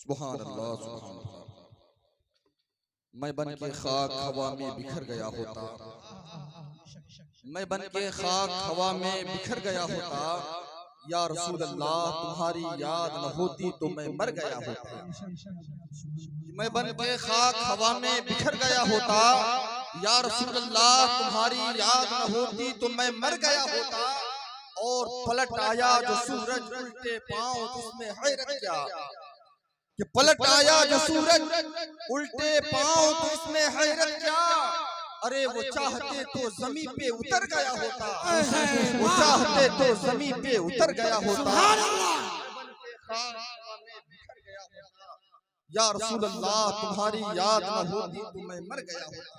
सुभान अल्लाह सुभान अल्लाह। मैं बन के खाक हवा में बिखर गया होता, मैं बन के खाक हवा में बिखर गया होता, या रसूल अल्लाह तुम्हारी याद न होती तो मैं मर गया होता। मैं बन के खाक हवा में बिखर गया होता, या रसूल अल्लाह तुम्हारी याद न होती तो मैं मर गया होता। और पलट आया जो सूरज उल्टे पांव, उसमें हैरत क्या कि पलट आया जो सूरज उल्टे पांव, तो इसमें हैरत क्या। अरे वो चाहते तो जमीन पे उतर गया होता, वो चाहते तो जमीन पे उतर गया होता। या रसूल अल्लाह तुम्हारी याद न होती तो मैं मर गया होता।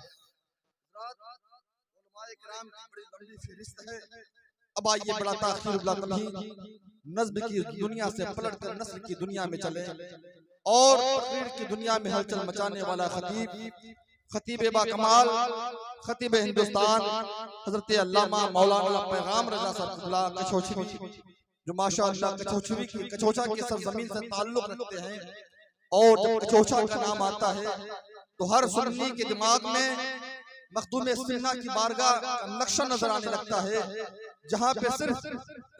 उलमाए किराम की बड़ी लंबी फहरिस्त है। अब आइए बड़ा ताखीर बला तभी नज़्म की दुनिया से पलटकर नस्ल की दुनिया में चले और तकरीर की दुनिया में हलचल मचाने वाला खतीब बाकमाल खतीब हिंदुस्तान हजरत अल्लामा मौलाना पैगाम रजा साहब कछोछवी, जो माशाअल्लाह कछोचा की सरजमीन से ताल्लुक रखते हैं। और जब कछोचा का नाम आता है तो हर सुन्नी के दिमाग में मखदूम सुन्ना की बारगाह का नक्शा नजर आने लगता है, जहाँ पे सिर्फ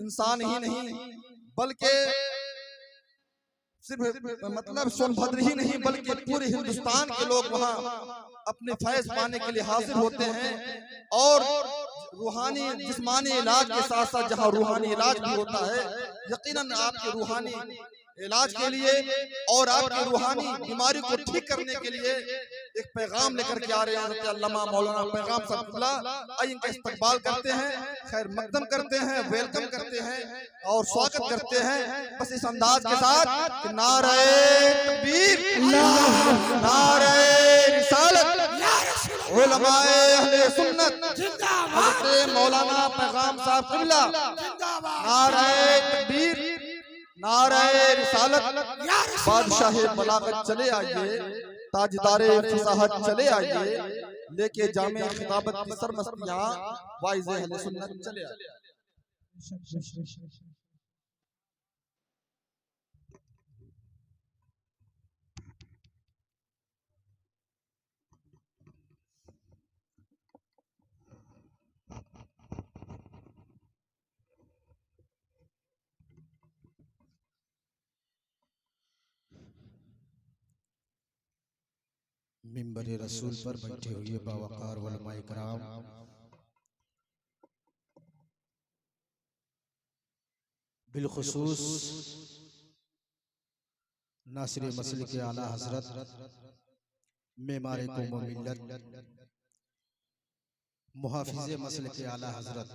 इंसान ही नहीं बल्कि सिर्फ मतलब सोनभद्र ही नहीं बल्कि पूरे हिंदुस्तान के लोग वहाँ अपने फैज पाने के लिए हाजिर होते हैं। और रूहानी जिस्मानी इलाज के साथ साथ जहाँ रूहानी इलाज भी होता है, यकीनन आपके रूहानी इलाज के लिए और आपकी रूहानी बीमारी को ठीक करने के लिए एक पैगाम लेकर के आ रहे हैं अल्लामा मौलाना पैगाम साहब। आइए इनका इस्तकबाल करते हैं, खैर मकदम करते हैं, वेलकम करते हैं और स्वागत करते हैं बस इस अंदाज के साथ कि नारे तकबीर, नारे रिसालत, उलमाए अहले सुन्नत, हज़रत मौलाना पैगाम साहब क़िबला, नारे तकबीर, नारे रिसालत, बादशाह बलागत चले आइए, ताजदारे फसाहत चले आइए, लेके जामे खिताबत की सरमस्तियां वाइज़े अहले सुन्नत चले आइए। मिंबर रसूल पर बैठे हुए बावकार उलमाए किराम, बिलखुसूस नासिर मसले के आला हजरत मेमारे कौम व मिल्लत, मुहाफिज़े मसले के आला हजरत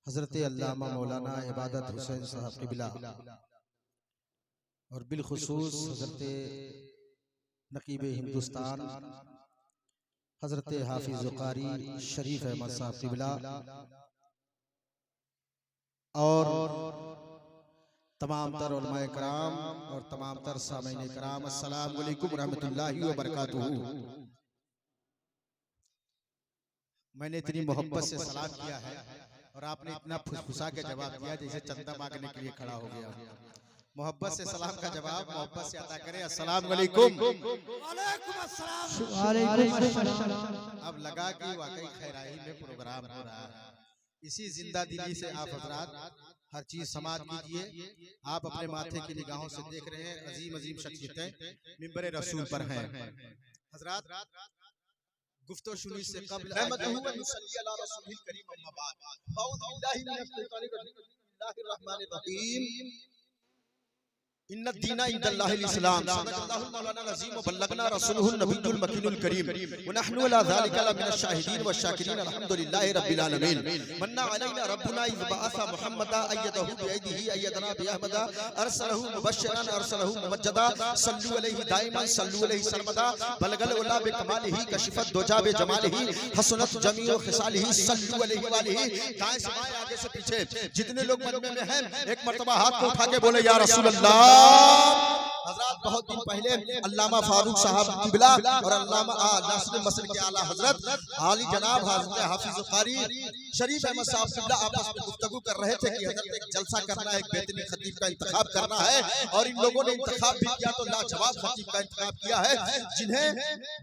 हजरत अल्लामा मौलाना इबादत हुसैन साहब क़िबला और बिलखुसूस हजरत नकीब हिंदुस्तान हजरत हाफिज कारी शरीफ अहमद साहब क़िबला और तमाम तर उलमाए किराम और तमाम तर सामीन किराम, अस्सलाम वालेकुम रहमतुल्लाहि व बरकातुहू। मैंने इतनी मोहब्बत से सलाम किया है और आपने इतना फुसफुसा के जवाब दिया जैसे चंदा मांगने के लिए खड़ा हो गया। मोहब्बत से सलाम का जवाब मोहब्बत से अता करें, अस्सलाम वालेकुम। वालेकुम अस्सलाम। अब लगा कि वाकई खैराही में प्रोग्राम हो रहा है, इसी जिंदा दिली से आप हजरात हर चीज समाप्त कीजिए। आप अपने माथे की निगाहों से देख रहे हैं अजीम अजीम शख्सियतें मिंबर रसूल पर हैं। हजरात गुफ्तो शुरू से कबल इन्ना दीना इंदल्लाहिल इस्लाम सल्लल्लाहु मौलाना नज़ीम व बल्लगना रसूलुहुन नबीयुल मकीनुल करीम व नहनु अला ज़ालिका लमिनश शाहिदीन व शाकिरीन अल्हम्दुलिल्लाहि रब्बिल आलमीन। मन्ना अलैना रब्बुना इज़ बअसा मुहम्मदा अय्यदहु बियदिही अय्यदना बिअहमदा अरसलहु मुबश्शिरन अरसलहु मुमज्जदा सल्लु अलैहि दाइमन सल्लु अलैहि सरमदा बलगल उला बिकमालिही कशिफत दुजा बिजमालिही हसनत जमीउ खिसालिही सल्लु अलैहि वालिही। दाएं से बाएं आगे से पीछे जितने लोग मजमे में हैं एक मर्तबा हाथ को उठा के बोले या रसूल अल्लाह। हजरत बहुत दिन पहले अल्लामा फारूक साहब किबला और अल्लामा नासिर मसर के आला हजरत आली जनाब हजरत हाफिज कारी शरीफ अहमद साहब किबला आपस में गुफ्तगू कर रहे थे कि हजरत एक जलसा करना है, एक बेहतरीन खतीब का इंतखाब करना है। और इन लोगों ने इंतखाब भी किया तो लाजवाब खतीब का इंतखाब किया है, जिन्हें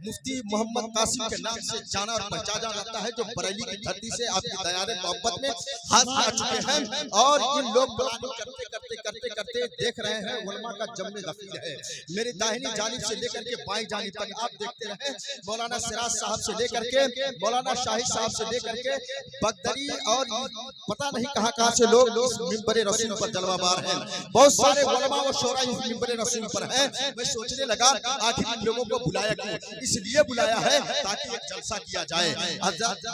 मुफ्ती मोहम्मद कासिम के नाम से जाना और पहचाना जाता है, जो बरेली की धरती से आपकी दयारे मोहब्बत में हाथ आ चुके हैं। और इन लोग प्लानिंग करते करते करते करते देख रहे हैं उलमा का जम्मे गफीर है। मेरी दाहिनी जानिब से लेकर के बाईं जानिब तक आप देखते रहे, मौलाना सिराज साहब से लेकर के मौलाना शाहिद साहब से लेकर के बगदरी और पता नहीं कहां कहां से लोग इस मिंबर रसूल पर जलवाबार हैं। बहुत सारे उलमा और शोरा इस मिंबर रसूल पर हैं। मैं सोचने लगा आखिर इन लोगों को बुलाया क्यों? इसलिए बुलाया है ताकि एक जलसा किया जाए।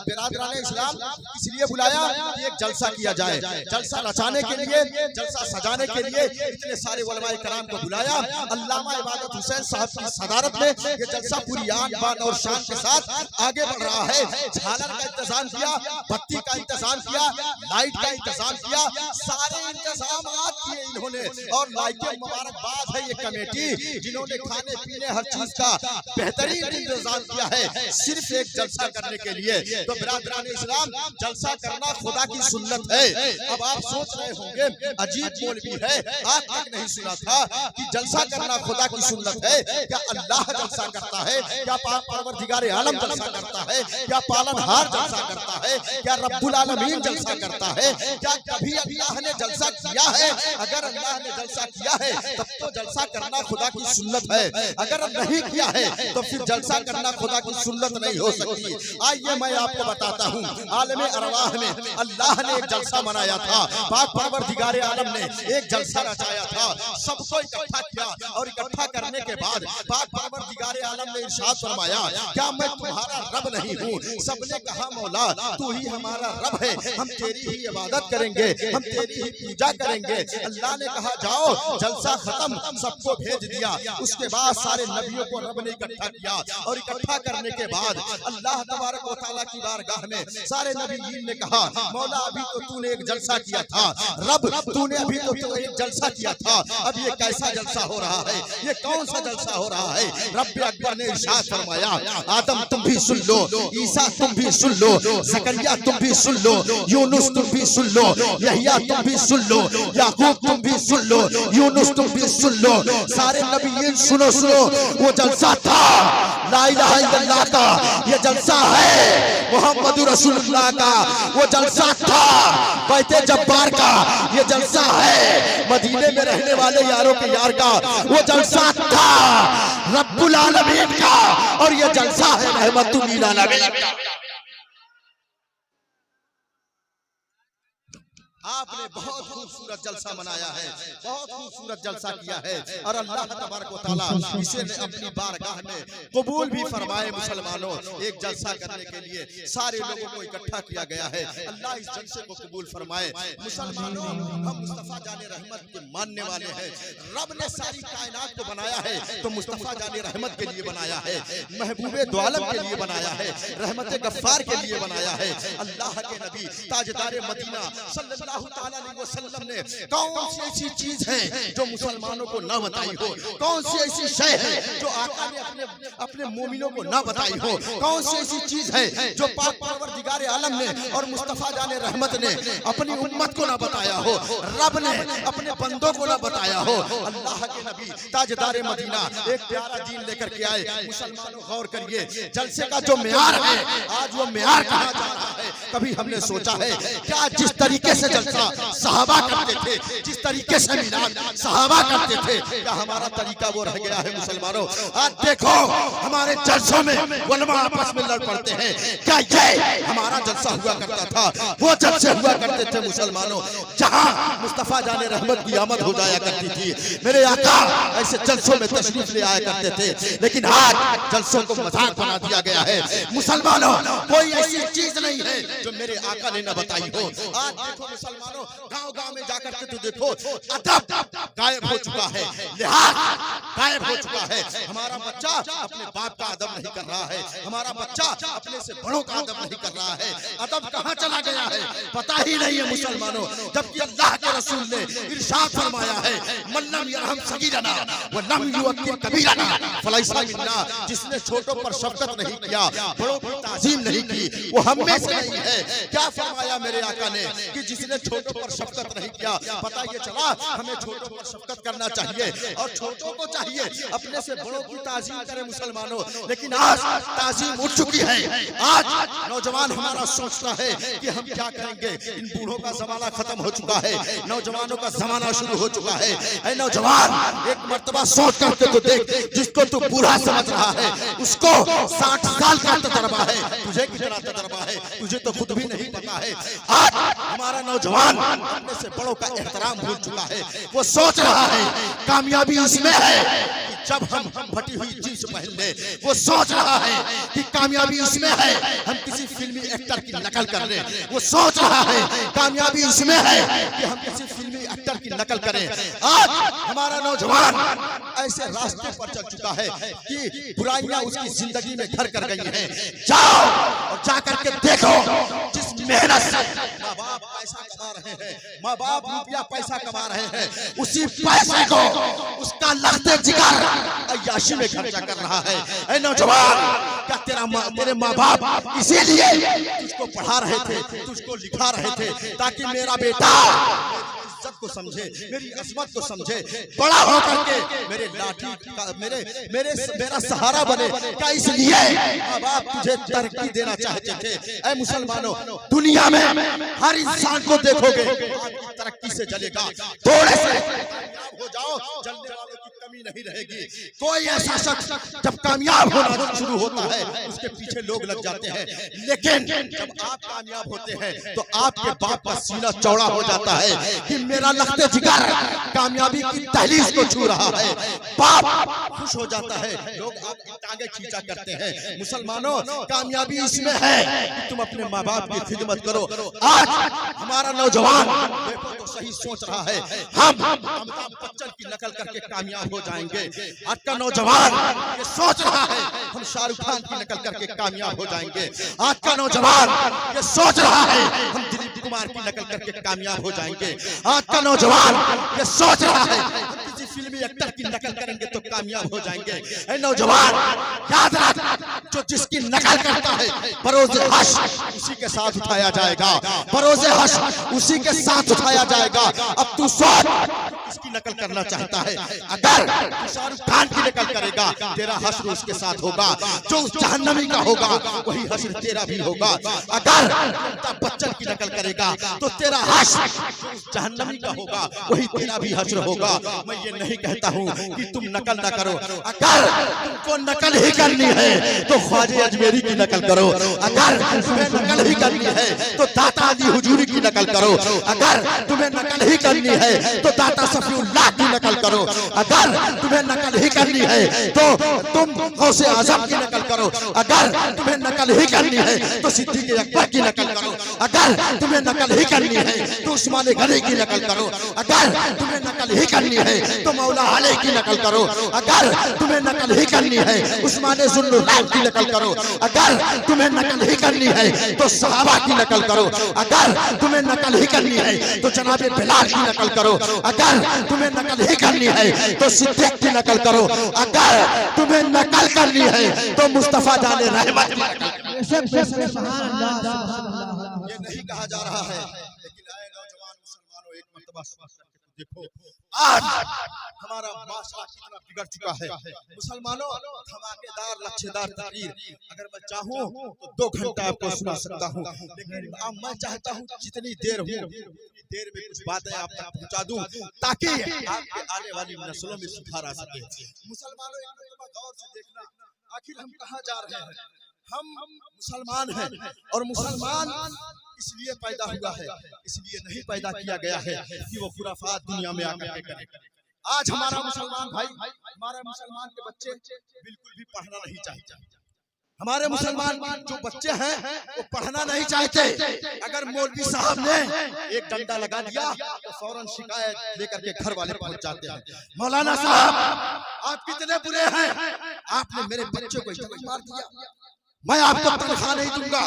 बिरादरान इस्लाम इसलिए बुलाया कि एक जलसा किया जाए, जलसा रचाने के लिए, जलसा सजाने के लिए इतने सारे उलमाए कराम को बुलाया। अल्लामा इबादत हुसैन साहब की सदारत में ये जलसा पूरी आन बान और शान के साथ आगे बढ़ रहा है। झालर का इंतजाम किया, बत्ती का इंतजाम किया, लाइट का इंतजाम किया, सारे इंतजाम किए इन्होंने। और लाइके मुबारकबाद है ये कमेटी जिन्होंने खाने पीने हर चीज का बेहतरीन इंतजाम किया है सिर्फ एक जलसा करने के लिए। तो बिरादरान इस्लाम, जलसा करना खुदा की सुन्नत है। अब आप सोच रहे होंगे अजीब मौलवी है, आज तक नहीं सुना था कि जलसा करना खुदा की सुन्नत है। क्या अल्लाह जलसा करता है? क्या परवरदिगार आलम जलसा करता है? क्या पालनहार जलसा करता है? क्या रब्बुल आलमीन जलसा करता है? क्या कभी अल्लाह ने जलसा किया है? अगर अल्लाह ने जलसा किया है तब तो जलसा करना खुदा की सुन्नत है। अगर नहीं किया है तो फिर जलसा करना खुदा की सुन्नत नहीं हो सकती। आइए मैं आपको बताता हूँ, आलमे अरवाह में अल्लाह ने एक जलसा मनाया था, पाक परवरदिगार आलम ने एक जलसा रचाया था, सबको इकट्ठा किया और इकट्ठा करने के बाद पाक परवरदिगार आलम ने इरशाद फरमाया, क्या मैं तुम्हारा रब नहीं हूँ? सबने कहा मौला तू ही हमारा रब है, हम तेरी ही इबादत करेंगे, हम तेरी ही पूजा करेंगे। अल्लाह ने कहा जाओ, जलसा खत्म, सबको भेज दिया। उसके बाद सारे नबियों को रब ने इकट्ठा किया और इकट्ठा करने के बाद अल्लाह तबारक व तआला की बारगाह में सारे नबीयीन ने कहा मौला अभी तो तूने एक जलसा किया था, रब तूने अभी तो एक जलसा किया था, अब ये कैसा जलसा हो रहा है? ये कौन सा जलसा हो रहा है? रब अकबर ने इरशाद फरमाया, आदम तुम भी सुन लो, ईसा तुम भी सुन लो, ज़करिया तुम भी सुन लो, यूनुस तुम भी सुन लो, यहया तुम भी सुन लो, याकूब तुम भी सुन लो, यूनुस तुम भी सुन लो। सारे नबीयीन सुनो सुनो, वो जलसा था ला इलाहा इल्लल्लाह का, ये जलसा है मुहम्मदुर रसूलुल्लाह का, वो जलसा था बैते जब्बार का, ये जलसा है मदीने में रहने वाले यारों के यार का, वो जलसा था रब्बुल आलमीन का, और ये जलसा है रहमतुल लिल आलमीन का। आपने बहुत खूबसूरत जलसा मनाया है, बहुत खूबसूरत जलसा किया है, और अल्लाह तबारक व तआला इसे अपनी बारगाह में कबूल भी फरमाए। मुसलमानों, एक जलसा करने के लिए सारे लोगों को इकट्ठा किया गया है, अल्लाह इस जलसे को कबूल फरमाए। मुसलमानों, हम मुस्तफा जाने रहमत के मानने वाले हैं। रब ने सारी कायनात को बनाया है तो मुस्तफा जाने रहमत के लिए बनाया है, महबूबे दो आलम के लिए बनाया है, रहमत गफ्फार के लिए बनाया है। अल्लाह के नबी ताजदार मदीना सल्लल्लाहु ताला अलैहि वसल्लम ने कौन सी ऐसी चीज है जो मुसलमानों को ना बताई हो? कौन सी ऐसी शय है जो आका ने अपने मोमिनों को ना बताई हो? कौन सी ऐसी चीज है जो पाक परवरदिगार आलम ने और मुस्तफा जाने रहमत ने अपनी उम्मत को ना बताया हो, रब ने अपने बंदों को ना बताया हो? अल्लाह के नबी ताजदार मदीना एक प्यारा दीन लेकर के आए। मुसलमानों गौर करिए, जलसे का जो मेयार है आज वो मेयार कहाँ जा रहा है? कभी हमने सोचा है क्या जिस तरीके से सहाबा करते थे, जिस तरीके से मिलाद सहाबा करते थे, क्या हमारा तरीका वो रह गया है? मुसलमानों, आज देखो हमारे जलसों में उलमा आपस में लड़ पड़ते हैं। क्या ये हमारा जलसा हुआ करता था? वो जलसे हुआ करते थे मुसलमानों जहां मुस्तफा जाने रहमत की आमद हो जाया करती थी। मेरे आका ऐसे जलसों में तशरीफ ले आया करते थे, लेकिन आज जलसों को मजाक बना दिया गया है। मुसलमानों, कोई ऐसी चीज नहीं है जो मेरे आका ने न बताई हो। आज देखो मुसलमानों, गांव गांव में जाकर के तो देखो अदब गायब हो चुका है, लिहाज गायब हो चुका है। हमारा बच्चा अपने बाप का अदब नहीं कर रहा है, हमारा बच्चा अपने से बड़ों का अदब नहीं कर रहा है। अदब कहाँ चला गया है पता ही नहीं है मुसलमानों। जबकि अल्लाह के रसूल ने इरशाद फरमाया है, मल्लम यरहम सगीरना व लम युअक्किर कबीरना फलैसा मिन्ना, जिसने छोटों पर शफकत नहीं किया, बड़ों की ताज़ीम नहीं की, वो हम में से नहीं है। क्या फरमाया मेरे आका ने कि जिसने छोटों पर शफकत नहीं किया। पता ये चला हमें छोटों पर शफकत करना चाहिए और छोटों को चाहिए अपने से बड़ों की ताज़ीम करें मुसलमानों। लेकिन आज ताज़ीम उठ चुकी है। आज नौजवान हमारा सोचता है कि हम क्या करेंगे। इन बूढ़ों का जमाना खत्म हो चुका है, नौजवानों का जमाना शुरू हो चुका है। ऐ नौजवान एक मर्तबा सोच करके तो देख, जिसको तू बूढ़ा समझ रहा है उसको 60 साल का तजर्बा है, तुझे कितना तजर्बा है तुझे तो खुद भी नहीं पता है। आज हमारा नौजवान अपने से बड़ों का एहतराम भूल चुका है। वो सोच रहा है कामयाबी उसमें है कि जब हम फटी हुई जींस पहन ले। वो सोच रहा है कि कामयाबी उसमें है हम किसी फिल्मी एक्टर की नकल कर ले। वो सोच रहा है कामयाबी उसमें है कि हम किसी फिल्मी एक्टर की नकल करें। आज हमारा नौजवान ऐसे रास्ते पर चल चुका है कि बुराइयां उसकी जिंदगी में घर कर गई हैं। जाओ और जाकर के देखो, जिस मेहनत से माँ बाप पैसा कमा रहे हैं, माँ बाप रुपया पैसा कमा रहे हैं, उसी पैसे को उसका लगते जिगर अय्याशी में खर्चा कर रहा है। ऐ नौजवान, क्या तेरे माँ बाप इसीलिए तुझको पढ़ा रहे थे, तुझको लिखा रहे थे ताकि मेरा बेटा इज्जत को समझे, मेरी अजमत को समझे, बड़ा होकर के मेरे लाठी का मेरा सहारा बने। क्या इसलिए माँ बाप तुझे तरक्की देना चाहते थे? ऐ मुसलमानों, दुनिया में हर इंसान को देखोगे तरक्की से जलेगा, थोड़े से कामयाब हो जाओ जलने वालों की कमी नहीं रहेगी। कोई ऐसा शख्स जब कामयाब होना शुरू होता है उसके पीछे लोग लग जाते हैं, लेकिन जब आप कामयाब होते हैं तो आपके बाप का सीना चौड़ा हो जाता है कि मेरा लगते जिगर कामयाबी की दहलीज को छू रहा है। बाप खुश हो जाता है, लोग आपकी टांगे खींचा करते हैं। मुसलमानों, कामयाबी इसमें है कि तुम अपने माँ बाप की खिदमत करो। आज हमारा नौजवान देखो तो सही सोच रहा है हम अमिताभ बच्चन की नकल करके कामयाब हो जाएंगे। आज का नौजवान ये सोच रहा है हम शाहरुख खान की नकल करके कामयाब हो जाएंगे। आज का नौजवान ये सोच रहा है हम दिलीप कुमार की नकल करके कामयाब हो जाएंगे। आज का नौजवान ये सोच रहा है हम किसी फिल्मी एक्टर की नकल करेंगे तो कामयाब हो जाएंगे। ऐ नौजवान, याद रख, जो जिसकी नकल करता है बरोज़े हश उसी के साथ उठाया जाएगा, बरोज़े हश उसी के साथ उठाया जाएगा। अब तू सोच किसकी नकल करना चाहता है। अगर शाहरुख खान की नकल करेगा तेरा हश्र उसके साथ होगा, जो उस जहन्नमी का होगा वही हश्र तेरा भी होगा। अगर अमिताभ बच्चन की नकल करेगा तो तेरा हश्र उस जहन्नमी का होगा वही तेरा भी हश्र होगा। मैं ये नहीं कहता हूँ कि तुम नकल ना करो, अगर तुमको नकल ही करनी है तो ख्वाजे अजमेरी की नकल करो, अगर तुम्हें नकल ही करनी है तो दाता अली हुजूरी की नकल करो, अगर तुम्हें नकल ही करनी है तो दाता सफीउल्लाह की नकल करो, अगर तुम्हें नकल ही करनी है तो तुम गौसे आजम की नकल करो, अगर तुम्हें नकल ही करनी है तो सिद्दीक़ अकबर की नकल करो, अगर तुम्हें नकल ही करनी है तो उस्मान गनी की नकल करो, अगर तुम्हें नकल ही करनी है तो मौला अली की नकल करो, अगर तुम्हें नकल ही करनी है उस्मान ज़ुन्नुरैन की नकल करो, अगर तुम्हें नकल ही करनी है तो सहाबा की नकल करो, अगर तुम्हें नकल ही करनी है तो जनाबे बिलाल की नकल करो, अगर तुम्हें नकल ही करनी है तो सिद्दीक़ की नकल करो, अगर तुम्हें नकल करनी है तो मुस्तफा जाने रहमत। ये नहीं कहा जा रहा है, लेकिन आए नौजवान मुसलमानों एक मर्तबा देखो आज हमारा माशरा कितना बिगड़ चुका है। मुसलमानों, धमाकेदार लच्छेदार तकरीर अगर मैं चाहूँ तो 2 घंटा आपको सुना सकता हूँ, लेकिन अब मैं चाहता हूँ जितनी देर हो उतनी देर में कुछ बातें आप तक पहुँचा दूँ ताकि आपके आने वाली नस्लों में सुधार आ सके। मुसलमानों, एक मर्तबा गौर से देखना, आखिर हम कहाँ जा रहे हैं। हम मुसलमान हैं और मुसलमान इसलिए पैदा हुआ है, इसलिए नहीं पैदा किया गया है कि वो खुराफात दुनिया में आकर के करे। आज हमारा मुसलमान भाई, हमारे मुसलमान के बच्चे बिल्कुल भी पढ़ना नहीं चाहते, हमारे मुसलमान जो बच्चे हैं वो पढ़ना नहीं चाहते। अगर मौलवी साहब ने एक डंडा लगा दिया तो फौरन शिकायत लेकर के घर वाले पहुंच जाते हैं। मौलाना साहब आप कितने बुरे हैं, आपने मेरे बच्चे को इतना मार दिया, मैं आपको तनख्वाह नहीं दूंगा।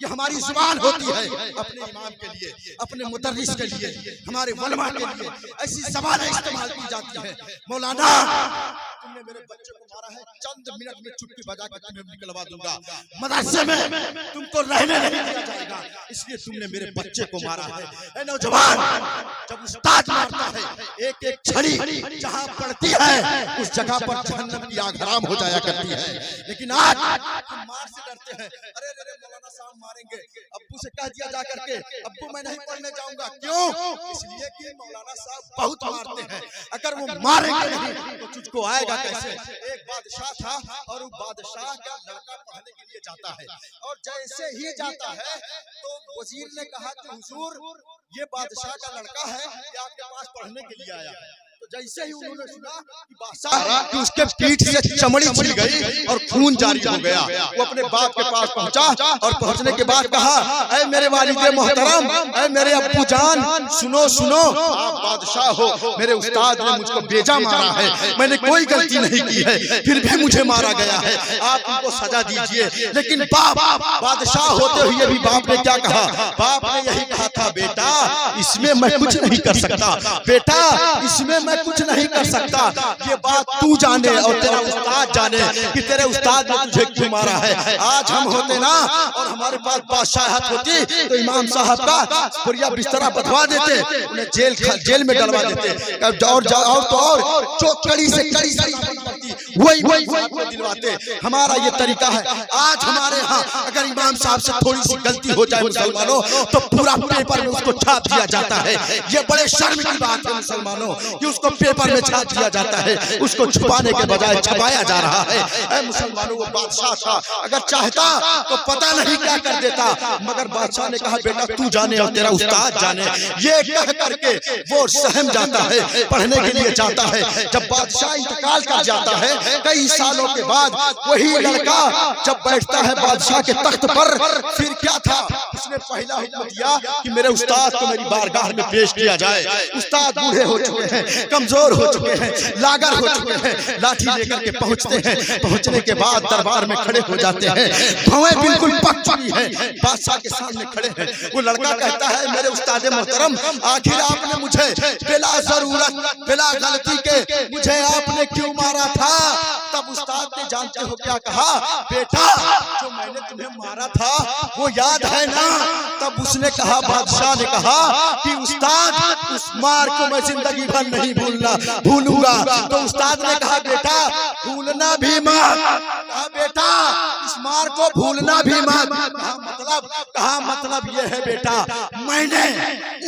ये हमारी जुबान होती है अपने इमाम के लिए, अपने मुदर्रिस के लिए, हमारे वलमा के लिए ऐसी ज़बानें इस्तेमाल की जाती है। मौलाना तुमने मेरे बच्चे को मारा है, चंद मिनट में चुटकी बजा कर तुम्हें निकलवा दूंगा, मदरसे में तुमको रहने नहीं दिया जाएगा, इसलिए तुमने मेरे बच्चे को मारा है। ए नौजवान, जब उस्ताद मारता है एक एक छड़ी जहां पड़ती है उस जगह पर जहन्नम की आग हराम हो जाया करती है। लेकिन आज तुम मार से डरते हैं, अरे अरे मौलाना साहब मारेंगे, अब्बू से कह दिया जा करके अब्बू मैं नहीं पढ़ने जाऊंगा। क्यों? इसलिए कि मौलाना साहब बहुत मारते हैं, अगर वो मारेंगे नहीं तो तुझको आएगा कैसे। एक बादशाह था और उस बादशाह का लड़का पढ़ने के लिए जाता है, और जैसे ही जाता है तो वजीर ने कहा कि हुजूर ये बादशाह का लड़का है, ये आपके पास पढ़ने के लिए आया है। तो जैसे ही उन्होंने सुना कि बादशाह कि उसके पीठ से चमड़ी छिल गई और खून जारी हो गया, वो अपने बाप के पास पहुंचा और पहुंचने के बाद कहा, ऐ मेरे वालिदे मोहतरम, ऐ मेरे अब्बू जान, सुनो सुनो, आप बादशाह हो, मेरे उस्ताद ने मुझको बेजा मारा है, मैंने कोई गलती नहीं की है, फिर भी मुझे मारा गया है, आप उनको सजा दीजिए। लेकिन बाप बादशाह होते हुए भी बाप ने क्या कहा? बाप ने यही कहा था, बेटा इसमें मैं कुछ नहीं कर सकता, बेटा इसमें मैं कुछ नहीं कर सकता, ये बात तू जाने और तेरा उस्ताद जाने कि तेरे उस्ताद ने तुझे क्यों मारा है। आज हम होते ना और हमारे पास बादशाहत होती तो इमाम साहब का पुरिया बिस्तरा बंधवा देते, उन्हें जेल में डलवा देते, और जो कड़ी से कड़ी सजा पड़ती वही दिलवाते। हमारा ये तरीका है। आज हमारे यहाँ अगर इमाम साहब से थोड़ी सी गलती हो जाए मुसलमानों तो पूरा पेपर में उसको छाप दिया जाता है। ये बड़े शर्म की बात है मुसलमानों कि उसको पेपर में छाप दिया जाता है, उसको छुपाने के बजाय छपाया जा रहा है। ऐ मुसलमानों, वो बादशाह था, अगर चाहता तो पता नहीं क्या कर देता, मगर बादशाह ने कहा बेटा तू जाने और तेरा उस्ताद जाने। ये कह करके वो सहम जाता है, पढ़ने के लिए जाता है। जब बादशाह इंतकाल कर जाता है कई सालों के बाद, वही लड़का जब बैठता है बादशाह के तख्त पर, फिर क्या था, उसने पहला हुक्म दिया कि मेरे उस्ताद को मेरी बारगाह में पेश किया जाए। उस्ताद बूढ़े हो चुके हैं, कमजोर हो चुके हैं, लागर हो चुके हैं, लाठी लेकर के पहुंचते हैं। पहुंचने के बाद दरबार में खड़े हो जाते हैं, भवें बिल्कुल पक चुकी हैं, बादशाह के सामने खड़े हैं। वो लड़का कहता है मेरे उस्ताद मोहतरम, आखिर आपने मुझे बिला जरूरत बिला गलती के मुझे आपने क्यों मारा था? तब उस्ताद ने जानते हो क्या कहा? बेटा जो मैंने तुम्हें मारा था वो याद है ना? तब उसने कहा, बादशाह ने कहा कि उस्ताद उस मार को मैं जिंदगी भर नहीं भूलूंगा। तो उस्ताद ने कहा बेटा भूलना भी मत, कहा बेटा इस मार को भूलना भी मत। कहा मतलब ये है बेटा मैंने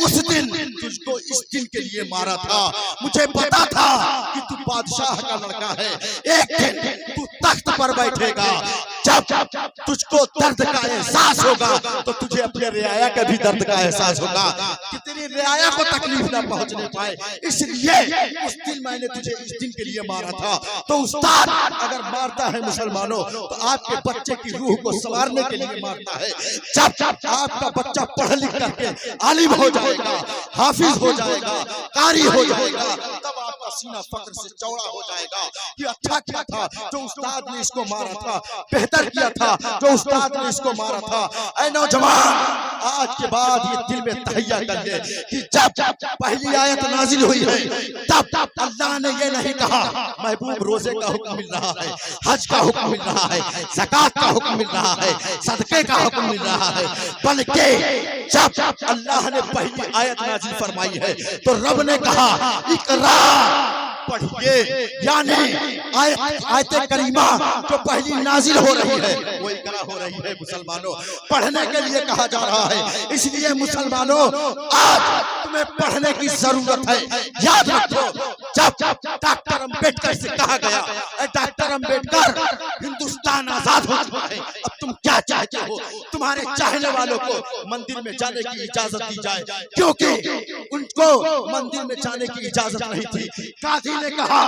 उस दिन तुझको इस दिन के लिए मारा था, मुझे पता था कि तू बादशाह का लड़का है, एक दिन तू तख्त पर बैठेगा, जब तुझको दर्द का एहसास होगा तो तुझे अपने रियाया का भी दर्द का एहसास होगा कि तेरी रियाया को तकलीफ ना पहुंचने पाए, इसलिए उस दिन मैंने तुझे इस दिन के लिए मारा था। तो उस्ताद अगर मारता है मुसलमानों तो आपके बच्चे की रूह को संवारने के लिए मारता है। जब आपका बच्चा पढ़ लिख करके आलिम हो जाएगा, हाफिज हो जाएगा, कारी हो जाएगा, तब आपका सीना फक्र से चौड़ा हो जाएगा कि अच्छा क्या था जो उस्ताद ने इसको मारा था, बेहतर किया था जो उस्ताद ने इसको मारा था। ऐ नौजवान, आज के बाद ये दिल में तहैया कर ले कि जब पहली आयत नाजिल हुई है तब अल्लाह ने ये नहीं कहा महबूब रोजे का हुक्म मिल रहा है, हज का हुक्म मिल रहा है, ज़कात का हुक्म मिल रहा है, सदके का हुक्म मिल रहा है, बल्कि जब अल्लाह ने पहली आयत नाजिल फरमाई है तो रब ने कहा इकरा पढ़िए, यानी आयत करीमा जो पहली नाजिल हो रही है वो इकरा हो रही है। मुसलमानों पढ़ने के लिए कहा जा रहा है, इसलिए मुसलमानों आज तुम्हें पढ़ने की जरूरत है। याद रखो, जब डॉक्टर अंबेडकर से कहा गया डॉक्टर अंबेडकर हिंदुस्तान आजाद हो चुका है, अब तुम क्या चाहते हो? तुम तुम्हारे चाहने वालों को मंदिर में जाने की इजाजत दी जाए, क्योंकि उनको मंदिर में जाने की इजाजत नहीं थी। काजी ने कहा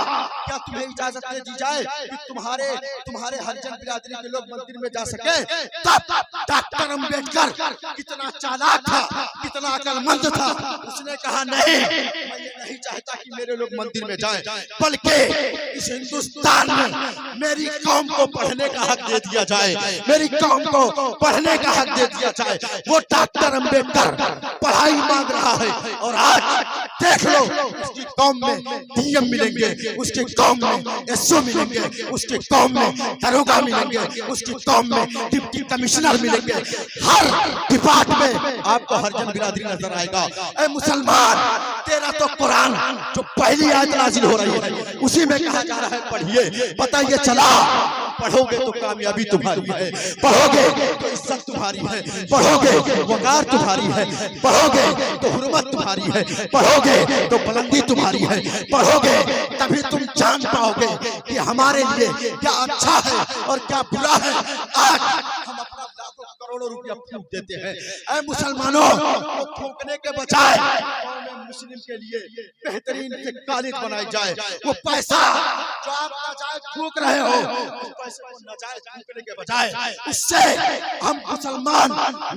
क्या तुम्हें इजाजत दे दी जाए कि तुम्हारे हरिजन बिरादरी के लोग मंदिर में जा सके? तब डॉक्टर अंबेडकर कितना चालाक था, कितना अक्लमंद था, उसने कहा नहीं, मैं ये नहीं चाहता कि मेरे लोग मंदिर में जाएं, बल्कि इस हिंदुस्तान में मेरी कौम को पढ़ने का हक दे दिया जाए, मेरी कौम को पढ़ने का हक दे दिया जाए। वो डॉक्टर अंबेडकर पढ़ाई मांग रहा है और आज देख लो उसकी कौम में डीएम मिलेंगे, उसकी कौम में एसओ मिलेंगे, उसकी कौम में दरोगा मिलेंगे, उसकी कौम में डिप्टी कमिश्नर मिलेंगे। हर डिपार्टमेंट में आपको हरिजन बिरादरी नजर आएगा। ऐ मुसलमान, तेरा तो कुरान जो पहली आयत नाजिल हो रही है उसी में कहा जा रहा है पढ़िए। पता ये चला पढ़ोगे तो कामयाबी तुम्हारी है, पढ़ोगे तो इज्जत तुम्हारी है, पढ़ोगे वकार तुम्हारी है, पढ़ोगे तो हुर्मत तुम्हारी है, पढ़ोगे तो बुलंदी तुम्हारी है, पढ़ोगे तभी तुम जान पाओगे कि हमारे लिए क्या अच्छा है और क्या बुरा है। आज हम अपना लाखों करोड़ों रुपया फूंक देते हैं। ऐ मुसलमानों, वो फूंकने के बजाय मुस्लिम के लिए बेहतरीन से कॉलेज बनाई जाए। वो पैसा जो आप नाजायज फूंक रहे हो, उस पैसे को नाजायज फूंकने के बजाय उससे हम मुसलमान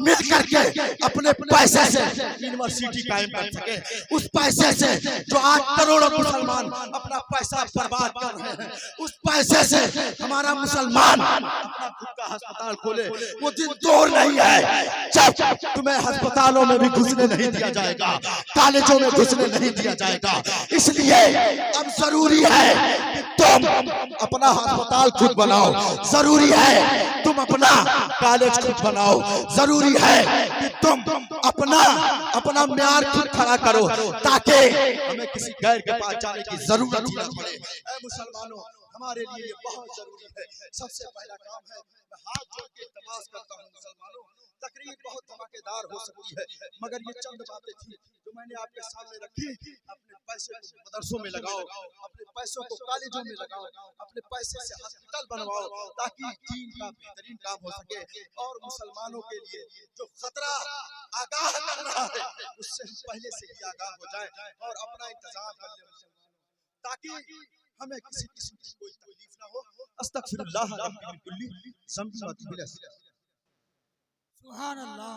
मिल करके अपने पैसे से यूनिवर्सिटी कायम कर सके। उस पैसे से जो आज करोड़ों मुसलमान अपना पैसा बर्बाद कर रहे हैं, उस पैसे से हमारा मुसलमान अपना खुद का अस्पताल खोले। वो दिन दूर नहीं है जब तुम्हें अस्पतालों में भी घुसने नहीं दिया जाएगा, कॉलेजों में घुसने नहीं दिया जाएगा। इसलिए अब जरूरी है कि तुम अपना अस्पताल खुद बनाओ, जरूरी है तुम अपना कॉलेज खुद बनाओ, जरूरी है कि तुम अपना म्यार खुद खड़ा करो, ताकि हमें किसी गैर के पास जाने की जरूरत ही न पड़े। ऐ मुसलमानों, हमारे लिए ये बहुत जरूरी है। सबसे पहला काम है, मैं हाथ जोड़ के इल्तिमास करता हूँ मुसलमानों, तकरीर बहुत धमाकेदार हो सकती है, मगर ये चंद बातें थी जो मैंने आपके सामने रखी। अपने पैसे को मदरसों में लगाओ, अपने पैसों को कॉलेजों में लगाओ, अपने पैसे से हॉस्पिटल बनवाओ, ताकि दीन का बेहतरीन काम हो सके। और मुसलमानों के लिए जो खतरा आगाह कर रहा है, उससे हम पहले से ही आगाह हो जाए और अपना इंतजाम कर ले मुसलमानों, ताकि हमें किसी किस्म की कोई तकलीफ ना हो। अस्तगफिरुल्लाह रब्बी मिन कुल्ली ज़ंबिन व अतूबु इलैह। सुभान अल्लाह।